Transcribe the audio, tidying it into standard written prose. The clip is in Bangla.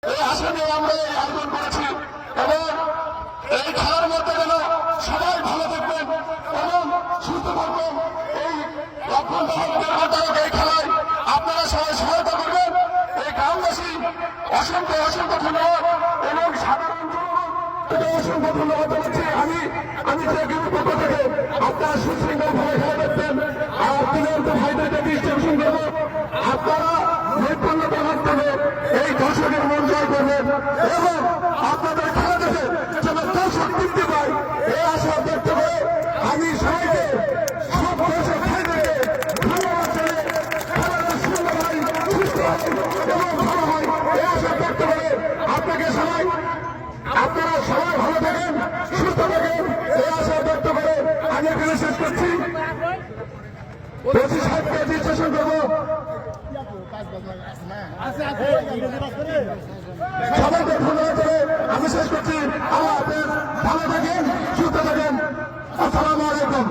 এই আসনে আমরা এই আয়োজন করেছি এবং এই খেলার মধ্যে যেন সবাই ভালো থাকবেন এবং সুস্থ থাকবেন। এই এই খেলায় আপনারা সবাই সহায়তা করবেন। এই গ্রামবাসী অসংখ্য অসংখ্য ধন্যবাদ এবং সাধারণ জনগণ অসংখ্য ধন্যবাদ জানাচ্ছি। আমি পক্ষ থেকে আপনারা সুশৃঙ্খল ভাবে খেলা দেখবেন। আর তিনজন ভাইদেরকে দৃষ্টি আকর্ষণ করবো, আপনারা নৈপুণ্যতা মাধ্যমে এই দর্শকের মন জয় করবেন এবং আপনাদের খেলা দেখে যেন দর্শক তৃপ্তি পায় এই আশা ব্যক্ত করে আমি সবাইকে সব দর্শক ভাইদেরকে ধন্যবাদ জানিয়ে খেলাটা সুন্দর হয়, সুস্থ হয় এবং ভালো হয় এই আশা ব্যক্ত করে আপনারা সবাই ভালো থাকেন, সুস্থ থাকেন এই আশা ব্যক্ত করে আমি এখানে শেষ করছি। ওসি সাহেবকে রেজিস্ট্রেশন করবো। সবাইকে ধন্যবাদ করে আমি শেষ করছি। আল্লাহ হাফেজ, ভালো থাকেন, সুস্থ থাকেন। আসসালামু আলাইকুম।